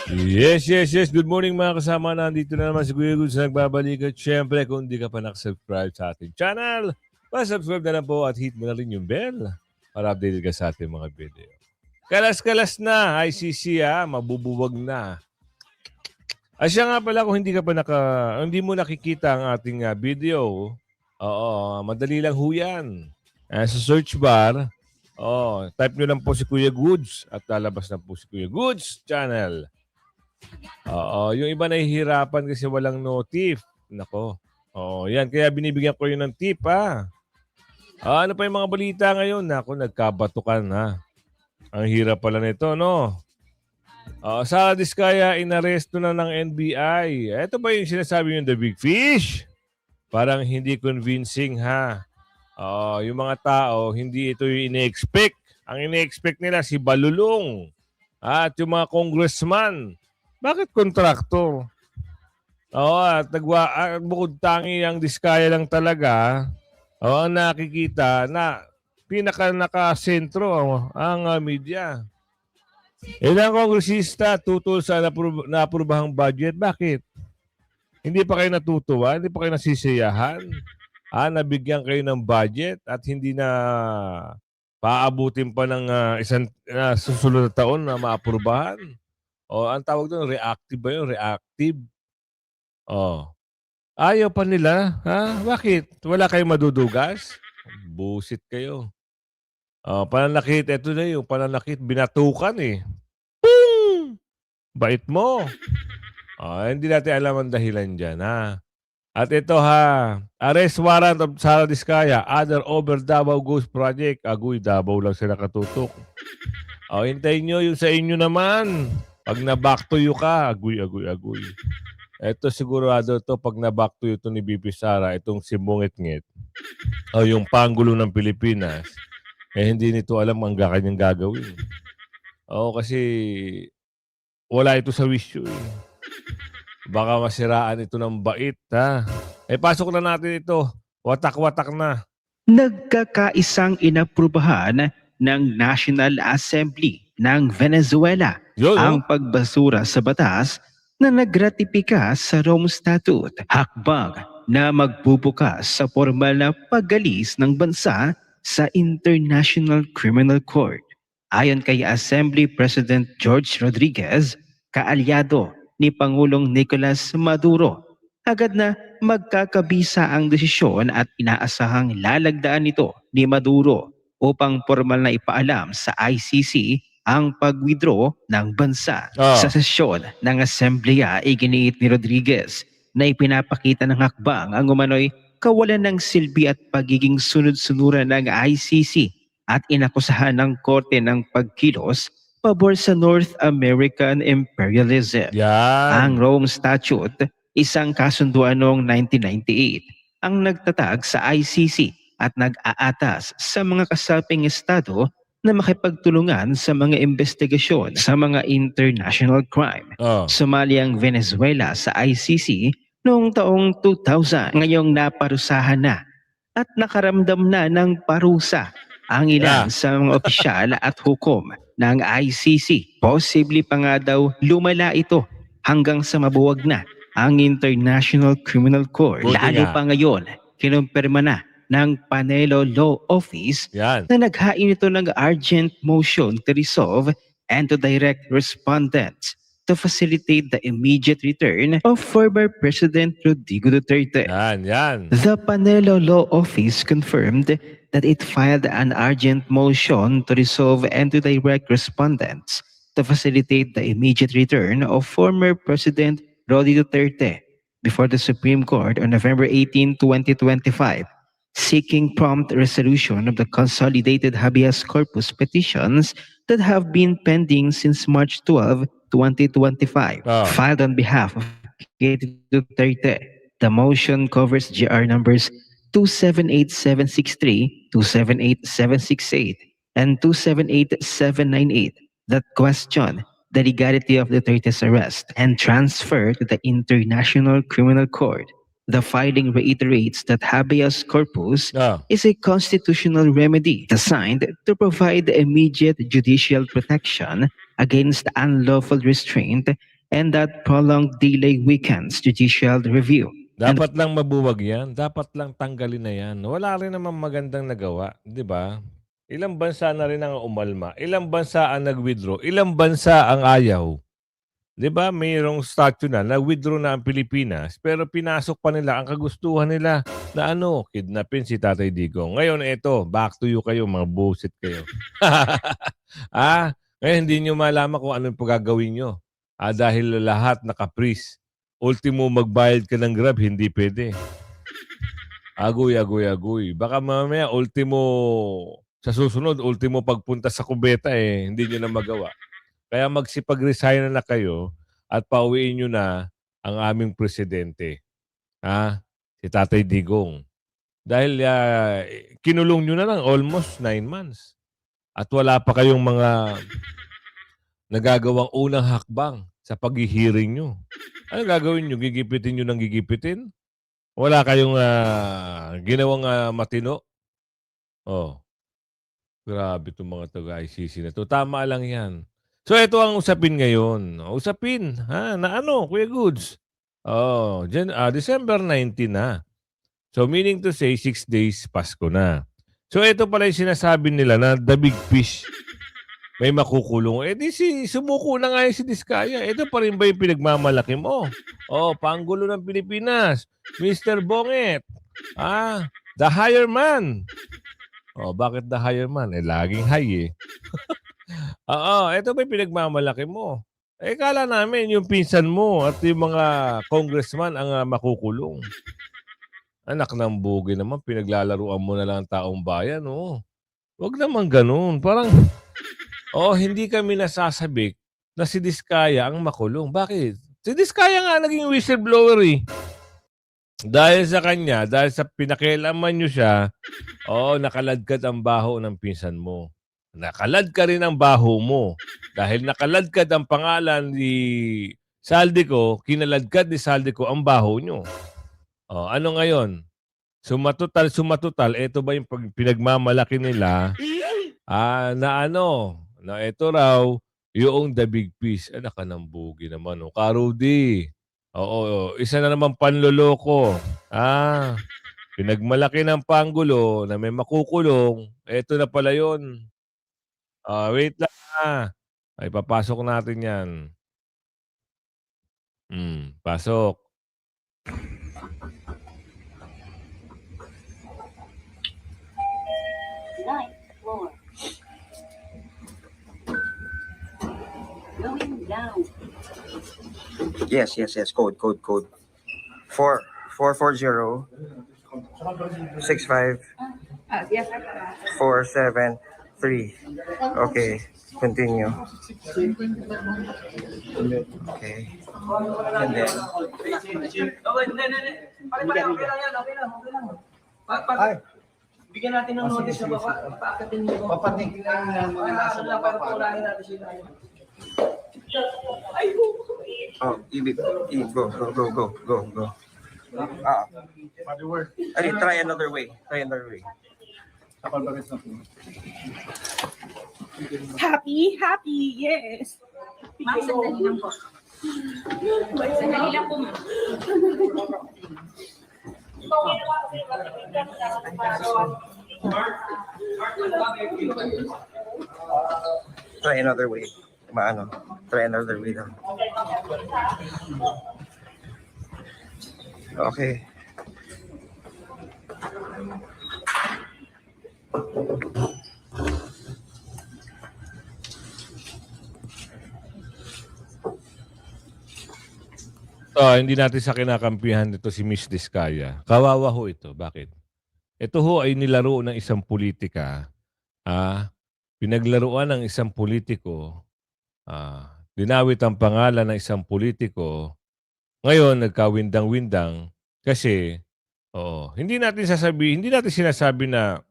Yes. Good morning mga kasama. Nandito na naman si Kuya Goods na nagbabalik. At syempre, kung di ka pa nakasubscribe sa ating channel, subscribe na lang po at hit mo na rin yung bell para updated ka sa ating mga video. Kalas-kalas na, ICC mabubuwag na. Asya nga pala kung hindi mo nakikita ang ating video, madali lang ho yan. Sa search bar, type nyo lang po si Kuya Goods at lalabas na po si Kuya Goods channel. Yung iba nahihirapan kasi walang notif. Nako. Yan. Kaya binibigyan ko yun ng tip, ano pa yung mga balita ngayon? Nako, nagkabatukan, Ang hirap pala nito, no? Sara Diskaya, inaresto na ng NBI. Ito ba yung sinasabi yung the big fish? Parang hindi convincing, yung mga tao, hindi ito yung ine-expect. Ang ine-expect nila si Balulong at yung mga congressman. Bakit kontraktor? At bukod tangi ang Diskaya lang talaga, ang nakikita na nakasentro ang media. Ilang kongresista tutol sa naaprubahang budget. Bakit? Hindi pa kayo natutuwa? Hindi pa kayo nasisiyahan? Nabigyan kayo ng budget at hindi na paabutin pa ng isang susunod na taon na maaprubahan? Ang tawag doon, reactive ba yun? Reactive. Ayaw pa nila. Bakit? Wala kayong madudugas? Busit kayo. Pananakit, ito na yung pananakit, binatukan Boom! Bait mo. Hindi natin alam ang dahilan dyan, At ito arrest warrant of Sara Diskaya, other over Davao Ghost Project. Agoy, Davao lang sila katutok. Hintayin nyo yung sa inyo naman. Pag na-back to you ka, agoy. Ito sigurado to pag na-back to you to ni BP Sara, itong si Bungit-ngit, yung Pangulo ng Pilipinas, hindi nito alam ang kanyang gagawin. Kasi wala ito sa wisyo. Baka masiraan ito ng bait, pasok na natin ito. Watak-watak na. Nagkakaisang inaprubahan ng National Assembly ng Venezuela ang pagbasura sa batas na nagratipika sa Rome Statute, hakbang na magbubukas sa formal na pag-alis ng bansa sa International Criminal Court. Ayon kay Assembly President George Rodriguez, kaalyado ni Pangulong Nicolas Maduro, agad na magkakabisa ang desisyon at inaasahang lalagdaan nito ni Maduro upang formal na ipaalam sa ICC ang pag-withdraw ng bansa. Sa sesyon ng Asembleya, iginiit ni Rodriguez na ipinapakita ng hakbang ang umano'y kawalan ng silbi at pagiging sunod-sunuran ng ICC at inakusahan ng korte ng pagkilos pabor sa North American imperialism. Ang Rome Statute, isang kasunduan noong 1998, ang nagtatag sa ICC at nag-aatas sa mga kasaping estado na makipagtulungan sa mga investigasyon sa mga international crime. Sumali ang Venezuela sa ICC noong taong 2000. Ngayong naparusahan na at nakaramdam na ng parusa ang ilan sa mga opisyal at hukom ng ICC. Posible pa nga daw lumala ito hanggang sa mabuwag na ang International Criminal Court. Lalo pa ngayon, kinumpirma na ng Panelo Law Office na naghain ito ng urgent motion to resolve and to direct respondents to facilitate the immediate return of former President Rodrigo Duterte. The Panelo Law Office confirmed that it filed an urgent motion to resolve and to direct respondents to facilitate the immediate return of former President Rodrigo Duterte before the Supreme Court on November 18, 2025. Seeking prompt resolution of the consolidated habeas corpus petitions that have been pending since March 12, 2025, filed on behalf of Katie Duterte. The motion covers GR numbers 278763, 278768, and 278798 that question the legality of Duterte's arrest and transfer to the International Criminal Court. The filing reiterates that habeas corpus Ah, is a constitutional remedy designed to provide immediate judicial protection against unlawful restraint and that prolonged delay weakens judicial review. And dapat lang mabuwag yan. Dapat lang tanggalin na yan. Wala rin naman magandang nagawa. Di ba? Ilang bansa na rin ang umalma. Ilang bansa ang nag-withdraw. Ilang bansa ang ayaw. Di ba? Mayroong statute na, nag-withdraw na ang Pilipinas, pero pinasok pa nila ang kagustuhan nila na kidnapin si Tatay Digong. Ngayon, eto, back to you kayo, mga bullshit kayo. Ngayon hindi nyo malaman kung anong pagagawin nyo. Dahil lahat naka-freeze. Ultimo magbayad ka ng Grab, hindi pwede. Agoy. Baka mamaya, sa susunod, ultimo pagpunta sa kubeta hindi nyo na magawa. Kaya magsipag-resign na kayo at pauwiin nyo na ang aming presidente. Si Tatay Digong. Dahil kinulong nyo na lang almost 9 months. At wala pa kayong mga nagagawang unang hakbang sa paghihiring nyo. Ano gagawin nyo? Gigipitin nyo ng gigipitin? Wala kayong ginawang matino? Grabe itong mga taga-ICC na to. Tama lang yan. So, ito ang usapin ngayon. Usapin, na Kuya Goods? December 19 na. So, meaning to say, 6 days, Pasko na. So, ito pala yung sinasabi nila na the big fish may makukulong. Sumuko na nga si Diskaya. Ito pa rin ba yung pinagmamalaki mo? Panggulo ng Pilipinas. Mr. Bonget. The higher man. Bakit the higher man? Laging high ito ba yung pinagmamalaki mo? Kala namin yung pinsan mo at yung mga congressman ang makukulong. Anak ng bugi naman, pinaglalaruan mo na lang ang taong bayan, Huwag naman ganun. Parang, hindi kami nasasabik na si Diskaya ang makulong. Bakit? Si Diskaya nga naging whistleblower Dahil sa kanya, dahil sa pinakialaman nyo siya, nakaladkad ang baho ng pinsan mo. Nakalad ka rin ang baho mo. Dahil nakaladkad ang pangalan ni Saldico, kinaladkad ni Saldico ang baho nyo. Ano ngayon? Sumatutal, ito ba yung pinagmamalaki nila? Na ito raw, yung the big fish. Anak ka ng bugi naman. Karudi. Isa na naman panloloko. Pinagmalaki ng panggulo na may makukulong. Ito na pala yun. Wait lang Ay, papasok natin yan. Pasok. Ninth floor. Going down. Yes. Code. 440 65 Yes, 473. Okay, continue. Okay. And then Bigyan natin ng notice na papaakatin mo. Papatingin lang ng mga nasa baba para natin sila. go. Try another way. Happy, yes. Ma'am, sandali lang po. Sandali lang po, ma'am. Try another way. Try another way daw. Okay. Hindi natin sa kinakampihan ito si Miss Diskaya. Kawawa ho ito. Bakit? Ito ho ay nilaro ng isang politika. Pinaglaruan ng isang politiko. Dinawit ang pangalan ng isang politiko. Ngayon, nagkawindang-windang kasi hindi natin sinasabi na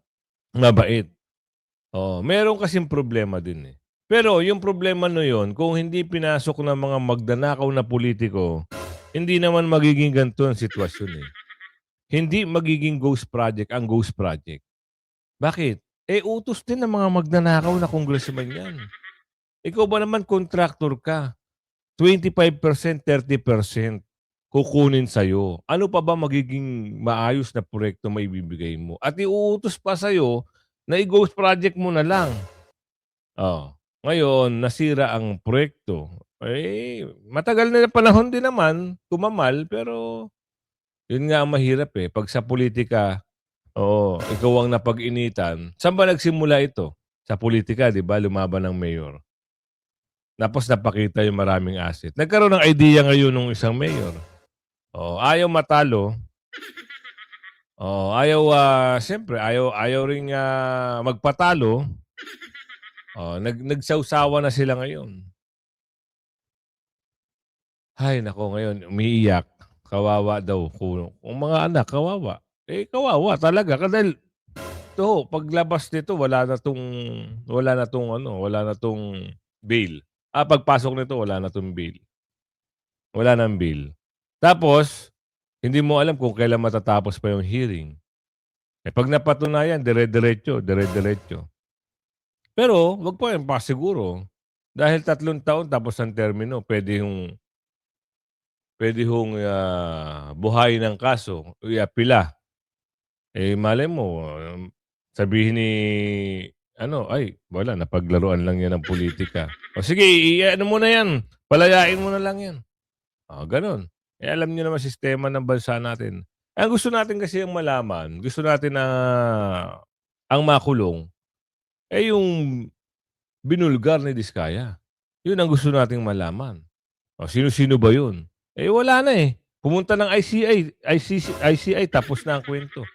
mabait. Meron kasing problema din Pero yung problema na yun, kung hindi pinasok ng mga magdanakaw na politiko, hindi naman magiging ganito ang sitwasyon hindi magiging ghost project ang ghost project. Bakit? Utos din ng mga magnanakaw na congressman yan. Ikaw ba naman contractor ka? 25%, 30% kukunin sa'yo. Ano pa ba magiging maayos na proyekto maibibigay mo? At iuutos pa sa'yo na i-ghost project mo na lang. Oh. Ngayon, nasira ang proyekto. Matagal na panahon din naman, tumamal, pero yun nga ang mahirap eh. Pag sa politika, oo, ikaw ang napag-initan. Saan ba nagsimula ito? Sa politika, di ba? Lumaban ng mayor. Tapos napakita yung maraming asset. Nagkaroon ng idea ngayon ng isang mayor. Oh, ayaw matalo. Oh, siyempre, ayaw ring magpatalo. Oh, nagsawsawa na sila ngayon. Hay, nako, ngayon, umiiyak. Kawawa daw. Kung mga anak, kawawa. Kawawa talaga. Dahil, paglabas nito, wala na tong bail. Pagpasok nito, wala na tong bail. Wala nang bail. Tapos, hindi mo alam kung kailan matatapos pa yung hearing. Pag napatunayan, dire-diretso. Pero, wag po yung pasiguro. Dahil 3 taon tapos ang termino, pwede hong buhayin ng kaso, iapila. Malay mo, sabihin ni, wala, napaglaruan lang yan ng politika. O sige, ano mo na yan, palayain mo na lang yan. Ganun. Alam niyo naman sistema ng bansa natin. Ang gusto natin kasi yung malaman, gusto natin na ang makulong, yung binulgar ni Diskaya. Yun ang gusto nating malaman. Sino-sino ba yun? Wala na eh. Pumunta ng ICI, tapos na ang kwento.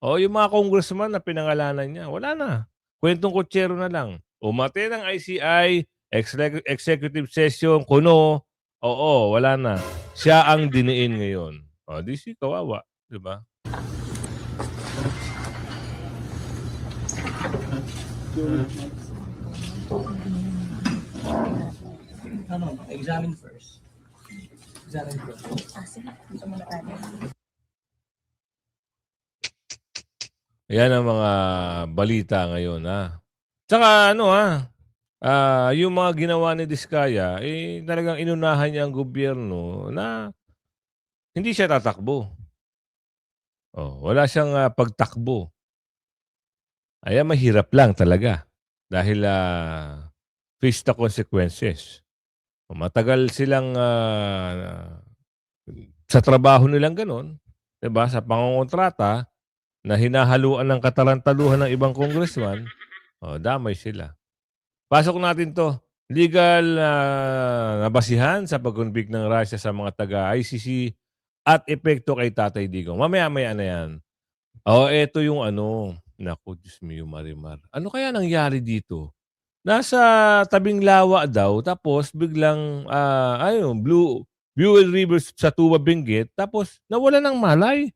Yung mga congressman na pinangalanan niya, wala na. Kwentong kutsero na lang. Umate ng ICI, executive session, kuno, wala na. Siya ang diniin ngayon. Di si kawawa, di ba? Examine first. Yan ang mga balita ngayon, ha. Tsaka yung mga ginawa ni Diskaya, talagang inunahan niya ang gobyerno na hindi siya tatakbo. Wala siyang pagtakbo. Mahirap lang talaga. Dahil face the consequences. Matagal silang sa trabaho nilang ganun, diba? Sa pangongontrata, na hinahaluan ng katarantaduhan ng ibang congressman, damay sila. Pasok natin to. Legal na basihan sa pag-convict ng Russia sa mga taga-ICC at epekto kay Tatay Digong. Mamaya-maya na yan. Ito yung Naku, Diyos mio, Marimar. Ano kaya nangyari dito? Nasa tabing lawa daw, tapos biglang, Buell River sa Tuba, Benguet, tapos nawala ng malay.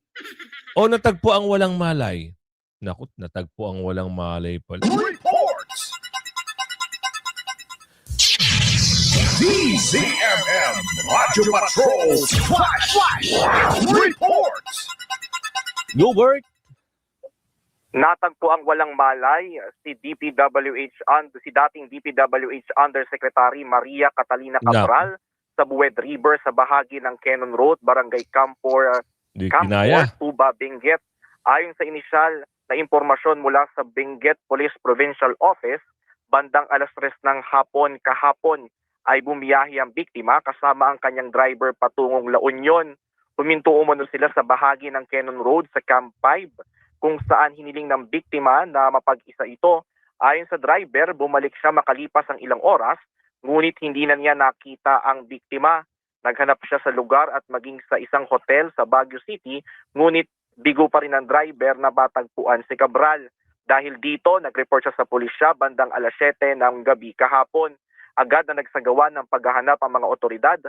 Natagpo ang walang malay. Naku, natagpo ang walang malay pala. Reports! DZMM Radyo Patrol Flash Reports! Gilbert? Natagpo ang walang malay si dating DPWH Undersecretary Maria Catalina Cabral sa Buwet River sa bahagi ng Cannon Road, Barangay Campor, Tuba, Benguet. Ayon sa inisyal na impormasyon mula sa Benguet Police Provincial Office, bandang 3:00 ng hapon kahapon ay bumiyahe ang biktima kasama ang kanyang driver patungong La Union. Huminto umano sila sa bahagi ng Cannon Road sa Camp 5 kung saan hiniling ng biktima na mapag-isa ito. Ayon sa driver, bumalik siya makalipas ang ilang oras, ngunit hindi na niya nakita ang biktima. Naghanap siya sa lugar at maging sa isang hotel sa Baguio City, ngunit bigo pa rin ang driver na matagpuan si Cabral. Dahil dito, nag-report siya sa pulisya bandang 7:00 ng gabi kahapon. Agad na nagsagawa ng paghahanap ang mga otoridad.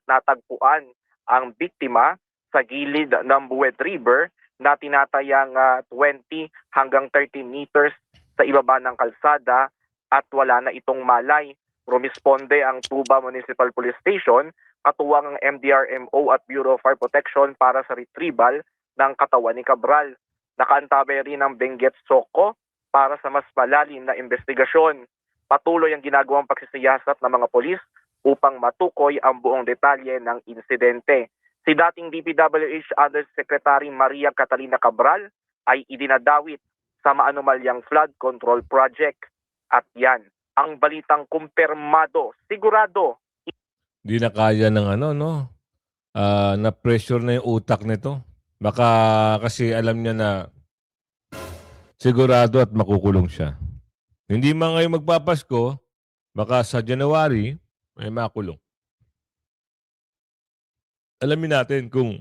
Natagpuan ang biktima sa gilid ng Buwet River na tinatayang 20 hanggang 30 meters sa ibaba ng kalsada at wala na itong malay. Rumisponde ang Tuba Municipal Police Station, katuwang ang MDRMO at Bureau of Fire Protection para sa retrieval ng katawan ni Cabral. Nakaantabay rin ang Benguet Soko para sa mas malalim na investigasyon. Patuloy ang ginagawang pagsisiyasat ng mga polis upang matukoy ang buong detalye ng insidente. Si dating DPWH Undersecretary Maria Catalina Cabral ay idinadawit sa maanumalyang flood control project. At yan, ang balitang kumpirmado, sigurado. Di na kaya ng na-pressure na yung utak nito. Baka kasi alam niya na sigurado at makukulong siya. Hindi man ngayon magpapasko, baka sa January, may makulong. Alamin natin kung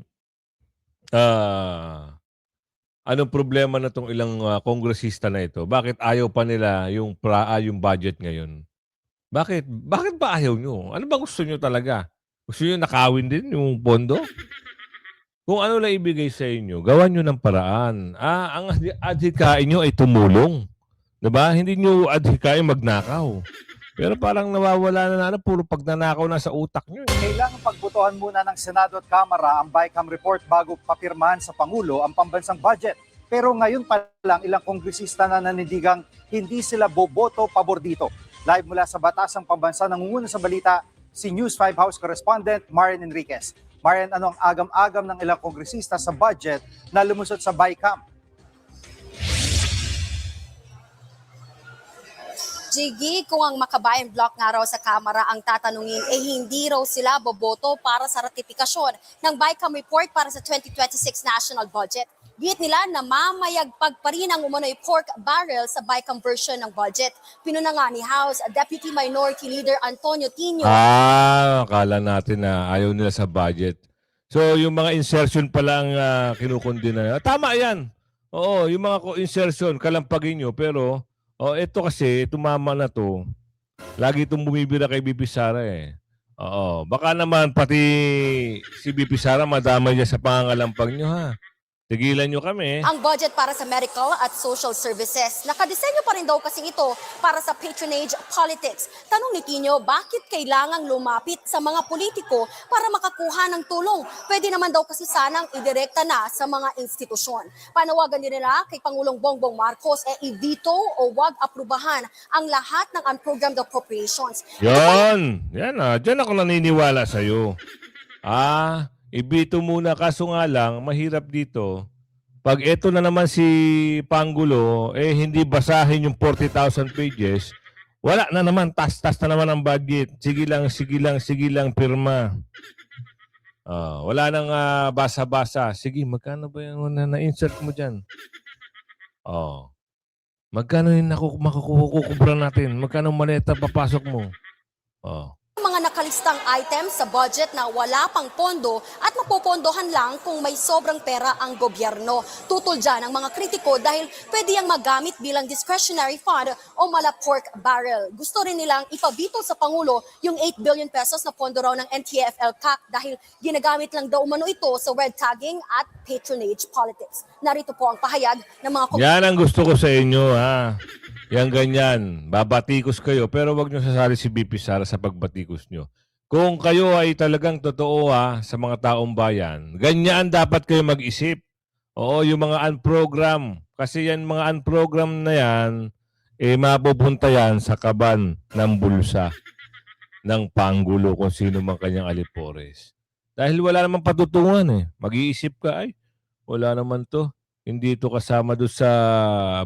anong problema na itong ilang kongresista na ito. Bakit ayaw pa nila yung budget ngayon? Bakit ba ayaw nyo? Ano ba gusto nyo talaga? Gusto nyo nakawin din yung pondo? Kung ano lang ibigay sa inyo, gawan nyo ng paraan. Ang adhikain nyo ay tumulong. Diba? Hindi nyo adhikain magnakaw. Pero parang nawawala na puro pagnanakaw na sa utak nyo. Kailangan pagbutuhan muna ng Senado at Kamara ang BICAM report bago papirmahan sa Pangulo ang pambansang budget. Pero ngayon pa lang ilang kongresista na nanindigang hindi sila boboto pabor dito. Live mula sa Batasang Pambansa, nangunguna sa balita si News 5 House Correspondent Marian Enriquez. Marian, ano ang agam-agam ng ilang kongresista sa budget na lumusot sa BICAM? Jiggy, kung ang Makabayan Block nga raw sa Kamara ang tatanungin, hindi raw sila boboto para sa ratifikasyon ng BICAM report para sa 2026 national budget. Git nila na mamayagpag pa rin ang umano'y pork barrel sa BICAM version ng budget. Pinuna nga ni House Deputy Minority Leader Antonio Tino. Akala natin na ayaw nila sa budget. So yung mga insertion pala ang kinukundi na. Tama yan. Oo, yung mga insertion, kalampagin nyo. Pero ito kasi, tumama na to. Lagi itong bumibira kay BP Sara eh. Oo, baka naman pati si BP Sara madamay niya sa pangangalampag nyo ha. Tigilan nyo kami. Ang budget para sa medical at social services. Nakadisenyo pa rin daw kasi ito para sa patronage politics. Tanong ni Tino, bakit kailangang lumapit sa mga politiko para makakuha ng tulong? Pwede naman daw kasi sanang idirekta na sa mga institusyon. Panawagan din nila kay Pangulong Bongbong Marcos i-veto o wag aprubahan ang lahat ng unprogrammed appropriations. Yan dyan ako naniniwala sa'yo. I-veto muna, kaso nga lang, mahirap dito. Pag ito na naman si Pangulo, hindi basahin yung 40,000 pages, wala na naman, tas na naman ang budget. Sige lang, pirma. Wala nang basa-basa. Sige, magkano ba yung na-insert mo dyan? Magkano yung makukubra natin? Magkano maleta papasok mo? Mga nakalistang items sa budget na wala pang pondo at mapopondohan lang kung may sobrang pera ang gobyerno. Tutol dyan ang mga kritiko dahil pwede yang magamit bilang discretionary fund o mala pork barrel. Gusto rin nilang ipabito sa Pangulo yung 8 billion pesos na pondo raw ng NTF-ELCAC dahil ginagamit lang daw umano ito sa red tagging at patronage politics. Narito po ang pahayag ng mga Yan ang gusto ko sa inyo ha. Yan ganyan. Babatikos kayo pero wag nyo sasali si BP Sara sa pagbatikos nyo. Kung kayo ay talagang totoo sa mga taong bayan, ganyan dapat kayo mag-isip. Oo, yung mga unprogram. Kasi yan mga unprogram na yan, mapupunta yan sa kaban ng bulsa ng Pangulo kung sino man kanyang alipores. Dahil wala namang patutungan Mag-iisip ka, wala naman to. Hindi ito kasama doon sa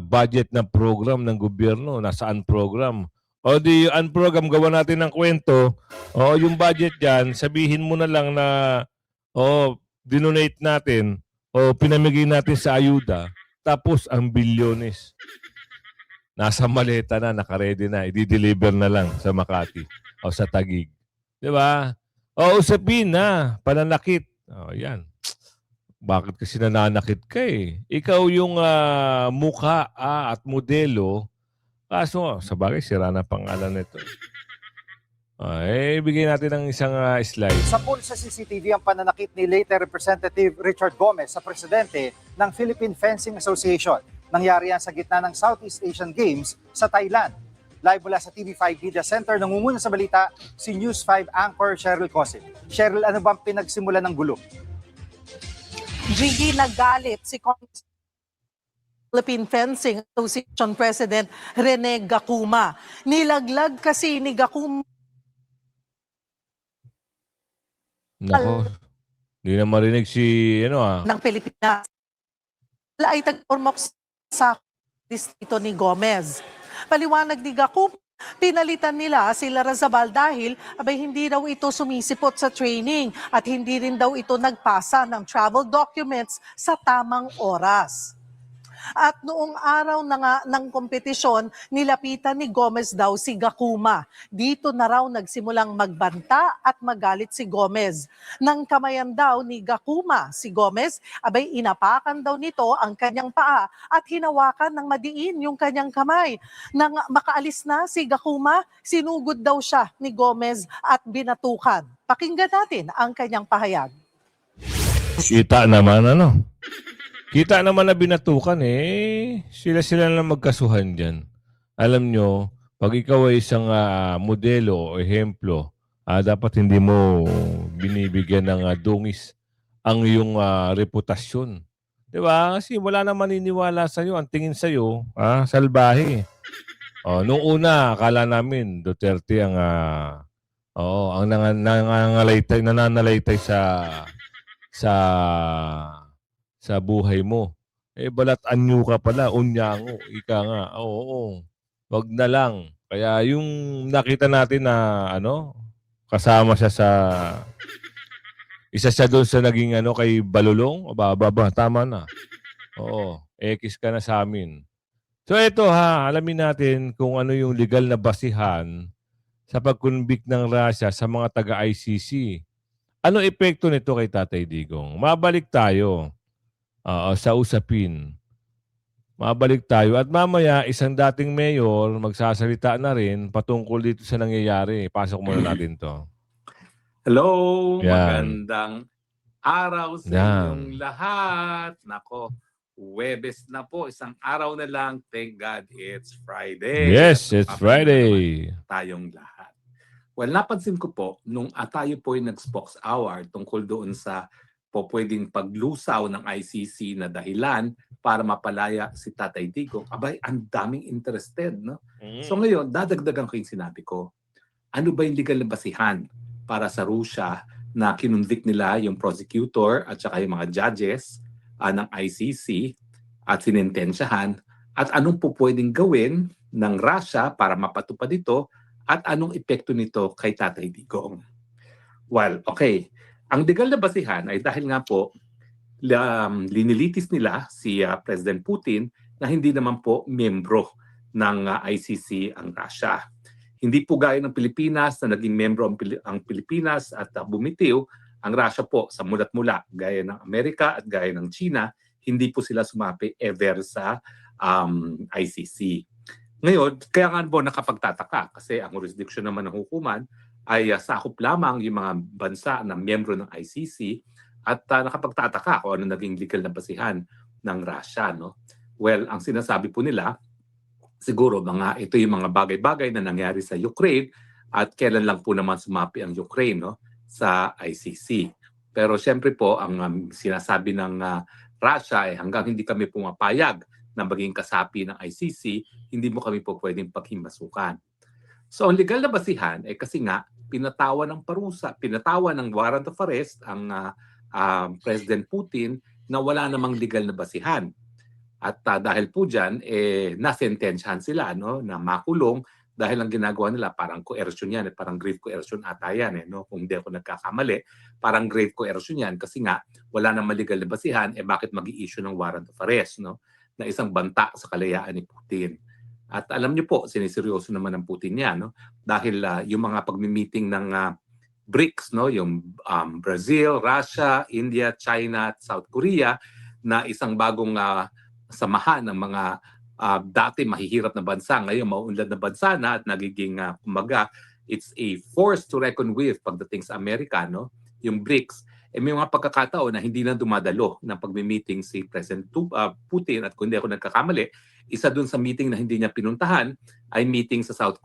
budget ng program ng gobyerno. Nasaan program? O di unprogram, gawa natin ng kwento. O yung budget dyan, sabihin mo na lang na dinonate natin o pinamigay natin sa ayuda. Tapos ang bilyones. Nasa maleta na, nakaredy na. I-deliver na lang sa Makati o sa Taguig. Diba? O usapin na, pananakit. O yan. Bakit kasi nananakit ka Ikaw yung mukha at modelo. Kaso, sa bagay, sira na pangalan nito. Bigyan natin ng isang slide. Sa pool sa CCTV ang pananakit ni late Representative Richard Gomez sa presidente ng Philippine Fencing Association. Nangyari yan sa gitna ng Southeast Asian Games sa Thailand. Live mula sa TV5 Media Center, nangunguna sa balita si News 5 anchor Cheryl Cosip. Cheryl, ano bang pinagsimula ng gulo? Gigi, nagalit si Philippine Fencing Association President Rene Gacuma. Nilaglag kasi ni Gacuma Nako, hindi na marinig si ng Pilipinas. Ay tagpormok sa distrito ni Gomez. Paliwanag ni Gacuma, pinalitan nila si Larrazabal dahil hindi raw ito sumisipot sa training at hindi rin daw ito nagpasa ng travel documents sa tamang oras. At noong araw na nga ng kompetisyon, nilapitan ni Gomez daw si Gacuma. Dito na raw nagsimulang magbanta at magalit si Gomez. Nang kamayan daw ni Gacuma si Gomez, inapakan daw nito ang kanyang paa at hinawakan ng madiin yung kanyang kamay. Nang makaalis na si Gacuma, sinugod daw siya ni Gomez at binatukan. Pakinggan natin ang kanyang pahayag. Kita naman Kita naman na binatukan sila na magkasuhan dyan. Alam nyo, pag ikaw ay isang modelo o ehemplo, dapat hindi mo binibigyan ng dungis ang iyong reputasyon. Diba? Kasi wala na maniniwala sa'yo. Ang tingin sa'yo, salbahe. Nung una, akala namin Duterte ang nananalaytay sa buhay mo. Balat anyo ka pala, unyango, ika nga. Oo. Wag na lang. Kaya yung nakita natin na kasama siya isa siya doon sa naging kay Balulong, tama na. Oo, ekis ka na sa amin. So ito alamin natin kung ano yung legal na basihan sa pag-convict ng Russia sa mga taga-ICC. Ano epekto nito kay Tatay Digong? Mabalik tayo. Sa usapin. Mabalik tayo. At mamaya, isang dating mayor, magsasalita na rin patungkol dito sa nangyayari. Pasok muna natin to. Hello! Yan. Magandang araw sa inyong lahat. Nako, Huwebes na po. Isang araw na lang. Thank God it's Friday. Yes, it's Friday. Tayong lahat. Well, napansin ko po, nung tayo po yung nag-spokes hour tungkol doon sa pwedeng paglusaw ng ICC na dahilan para mapalaya si Tatay Digong, ang daming interested, no? So ngayon, dadagdagan ko yung sinabi ko. Ano ba yung legal na basihan para sa Russia na kinunvict nila yung prosecutor at saka yung mga judges ng ICC at sinintensyahan, at anong pwedeng gawin ng Russia para mapatupad ito at anong epekto nito kay Tatay Digong? Well, okay. Ang legal na basihan ay dahil nga po linilitis nila si President Putin na hindi naman po miyembro ng ICC ang Russia. Hindi po gaya ng Pilipinas na naging miyembro ang Pilipinas at bumitiw. Ang Russia po sa mulat-mula gaya ng Amerika at gaya ng China, hindi po sila sumapi ever sa ICC. Ngayon, kaya nga po nakapagtataka kasi ang jurisdiction naman ng hukuman ay sakop lamang yung mga bansa na miyembro ng ICC at nakapagtataka kung ano naging legal na basihan ng Russia. No? Well, ang sinasabi po nila, siguro ito yung mga bagay-bagay na nangyari sa Ukraine at kailan lang po naman sumapi ang Ukraine sa ICC. Pero siyempre po, ang sinasabi ng Russia ay hanggang hindi kami pumapayag na maging kasapi ng ICC, hindi mo kami po pwedeng paghimasukan. So ang legal na basihan kasi nga pinatawan ng warrant of arrest ang President Putin na wala namang legal na basihan. At dahil po dyan, nasentensyahan sila na makulong dahil ang ginagawa nila parang coercion yan, parang grave coercion ata yan. Kung hindi ako nagkakamali, parang grave coercion yan kasi nga wala namang legal na basihan, bakit mag-i-issue ng warrant of arrest na isang banta sa kalayaan ni Putin. At alam niyo po, siniseryoso naman ng Putin yan, dahil yung mga pagmi-meeting ng BRICS, yung Brazil, Russia, India, China at South Korea, na isang bagong samahan ng mga dati mahihirap na bansa, ngayon mauunlad na bansa na at nagiging it's a force to reckon with pagdating sa Amerika, yung BRICS. May mga pagkakataon na hindi na dumadalo ng pagmi-meeting si President Putin, at kung hindi ako nagkakamali, isa dun sa meeting na hindi niya pinuntahan ay meeting sa South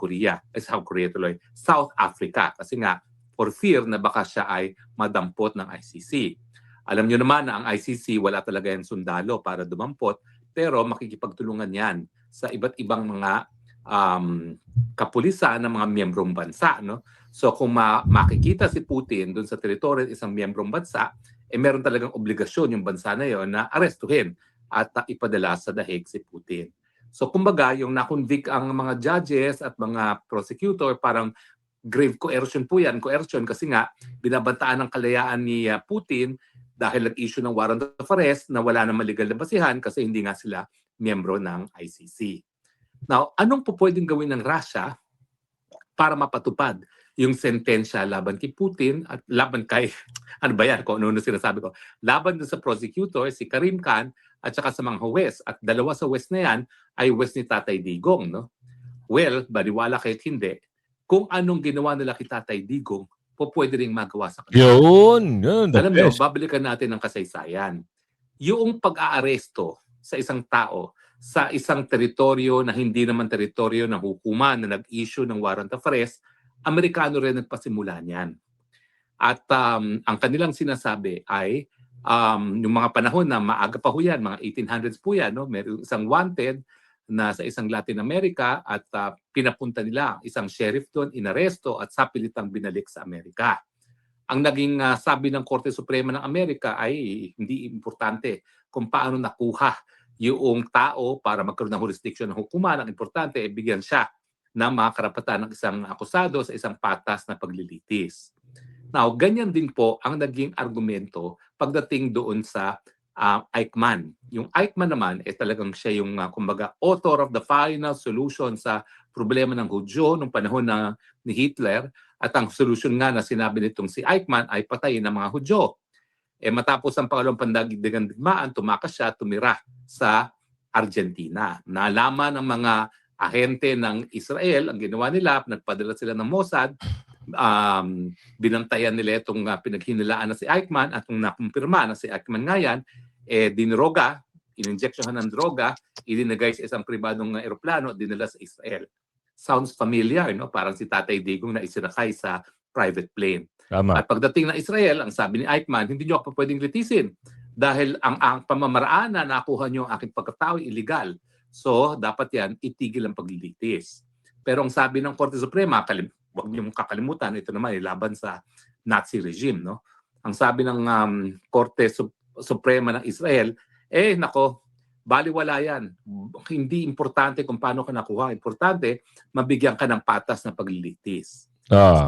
Africa. Kasi nga, for fear na baka siya ay madampot ng ICC. Alam nyo naman na ang ICC wala talaga yung sundalo para dumampot, pero makikipagtulungan yan sa iba't ibang mga kapulisan ng mga miyembrong bansa. No? So kung makikita si Putin doon sa teritoryo ng isang miyembrong bansa, meron talagang obligasyon yung bansa na yon na arestuhin at ipadala sa dahig si Putin. So kumbaga, yung na-convict ang mga judges at mga prosecutor, parang grave coercion po yan. Coercion kasi nga, binabantaan ng kalayaan ni Putin dahil nag-issue ng warrant of arrest na wala namang legal na basihan kasi hindi nga sila miyembro ng ICC. Now, anong po pwedeng gawin ng Russia para mapatupad yung sentensya laban kay Putin at laban kay, ano ba yan, kung ano sinasabi ko, laban dun sa prosecutor, si Karim Khan, at saka sa mga huwes. At dalawa sa huwes na yan ay huwes ni Tatay Digong. No? Well, baliwala kahit hindi, kung anong ginawa nila kay Tatay Digong, pwede rin magawa sa kanila. Yun. Alam nyo, babalikan natin ang kasaysayan. Yung pag-aaresto sa isang tao sa isang teritoryo na hindi naman teritoryo ng hukuman na nag-issue ng warrant of arrest, Amerikano rin nagpasimula niyan. At ang kanilang sinasabi ay yung mga panahon na maaga pa ho yan, mga 1800s po yan, no? May isang wanted na sa isang Latin America at pinapunta nila isang sheriff doon, inaresto at sapilitang binalik sa Amerika. Ang naging sabi ng Korte Suprema ng Amerika ay hindi importante kung paano nakuha yung tao para magkaroon ng jurisdiction ng hukuman. Ang importante ay bigyan siya ng mga karapatan ng isang akusado sa isang patas na paglilitis. Now, ganyan din po ang naging argumento pagdating doon sa Eichmann. Yung Eichmann naman talagang siya yung kumbaga author of the final solution sa problema ng Hudyo nung panahon ni Hitler, at ang solution nga na sinabi nitong si Eichmann ay patayin ng mga Hudyo. Matapos ang pangalawang pandaigdigang digmaan, tumakas siya, tumira sa Argentina. Nalaman ng mga ahente ng Israel, ang ginawa nila, nagpadala sila ng Mossad, binantayan nila itong pinaghinilaan na si Eichmann, at kung nakumpirma na si Eichmann nga yan, diniroga, ininjeksyohan ng droga, ilinagay sa isang pribadong aeroplano at dinala sa Israel. Sounds familiar, no? Parang si Tatay Digong na isinakay sa private plane. Tama. At pagdating na Israel, ang sabi ni Eichmann, hindi nyo ako pwedeng litisin dahil ang pamamaraan na nakuha nyo ang aking pagkatao illegal. So, dapat yan, itigil ang paglilitis. Pero ang sabi ng Korte Suprema, huwag niyo kakalimutan, ito naman ay laban sa Nazi regime. No? Ang sabi ng Korte Suprema ng Israel, nako, baliwala yan. Hindi importante kung paano ka nakuha. Importante, mabigyan ka ng patas na paglilitis.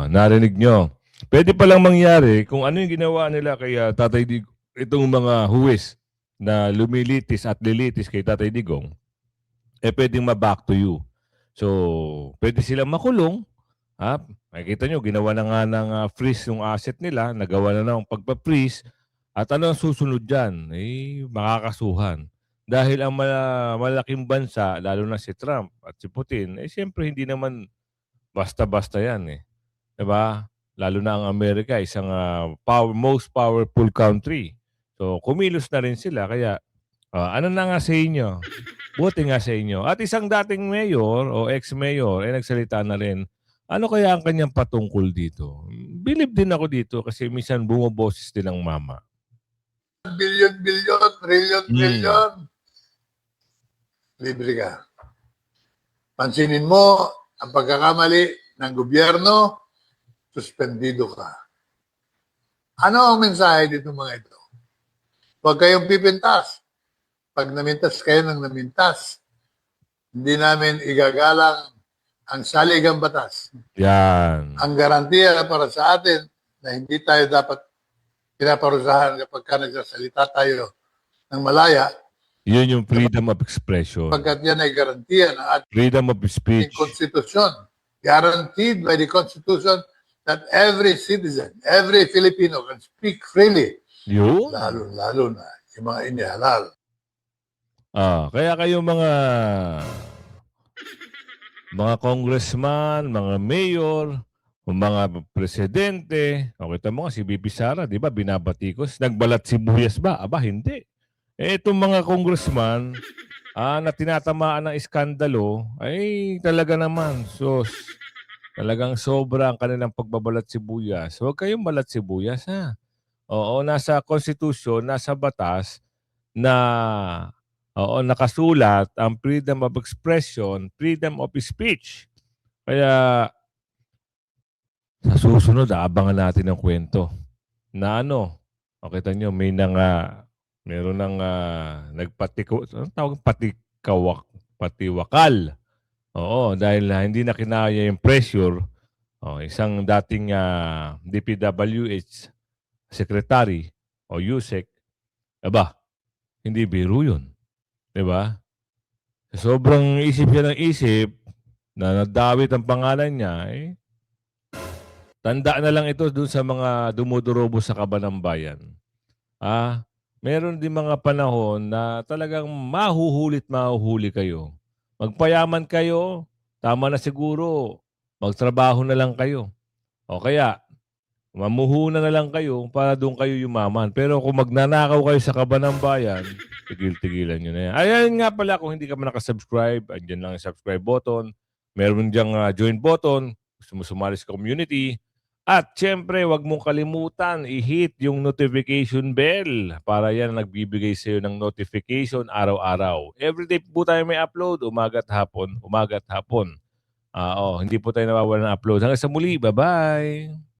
Narinig nyo. Pwede palang mangyari kung ano yung ginawa nila kay Tatay Digong, itong mga huwes na lumilitis at lilitis kay Tatay Digong, pwedeng ma-back to you. So, pwede silang makulong. Makikita nyo, ginawa na nga ng freeze yung asset nila, nagawa na ng pagpa-freeze, at ano ang susunod dyan? Makakasuhan. Dahil ang malaking bansa, lalo na si Trump at si Putin, siyempre hindi naman basta-basta yan. Diba? Lalo na ang Amerika, isang most powerful country. So, kumilos na rin sila. Kaya, ano na nga sa inyo? Buti nga sa inyo. At isang dating mayor o ex-mayor, nagsalita na rin. Ano kaya ang kanyang patungkol dito? Believe din ako dito kasi minsan bumoboses din ang mama. Billion, trillion. Libre ka. Pansinin mo ang pagkakamali ng gobyerno, suspendido ka. Ano ang mensahe dito mga ito? Huwag kayong pipintas. Pag namintas kayo ng namintas, hindi namin igagalang ang saligang batas. Yan. Ang garantiya para sa atin na hindi tayo dapat pinaparusahan kapag nagsasalita tayo ng malaya. Yun yung freedom of expression. Pagkat yan ay garantiya ng ating Freedom of speech. Constitution. Guaranteed by the Constitution that every citizen, every Filipino can speak freely. Yun. Lalo na yung mga inihalal. Kaya kayo mga congressman, mga mayor, mga presidente, kita mo nga si BP Sara, di ba, binabatikos, nagbalat sibuyas ba? Aba, hindi. Itong mga congressman na tinatamaan ng iskandalo, ay talaga naman, talagang sobra ang kanilang pagbabalat sibuyas. Huwag kayong balat sibuyas, ha? Oo, nasa Constitution, nasa batas na nakasulat ang freedom of expression, freedom of speech. Kaya sa susunod, abangan natin ang kwento na kita nyo, meron nang anong tawag? Patiwakal. Oo, dahil hindi na kinaya yung pressure, isang dating DPWH secretary o USEC, hindi biro yun. Diba? Sobrang isip siya ng isip na nadawit ang pangalan niya, tanda na lang ito dun sa mga dumudurobo sa kaba ng bayan. Meron din mga panahon na talagang mahuhuli kayo. Magpayaman kayo, tama na siguro, magtrabaho na lang kayo. O kaya, mamuhunan na lang kayo para doon kayo yumaman. Pero kung magnanakaw kayo sa kaba ng bayan, tigil-tigilan nyo na yan. Ayan nga pala, kung hindi ka pa nakasubscribe, andyan lang yung subscribe button. Meron diyang join button. Gusto mo sumali sa community. At syempre, wag mong kalimutan, i-hit yung notification bell para yan nagbibigay sa iyo ng notification araw-araw. Everyday po tayo may upload, umaga at hapon. Hindi po tayo nawawala ng upload. Hanggang sa muli, bye-bye!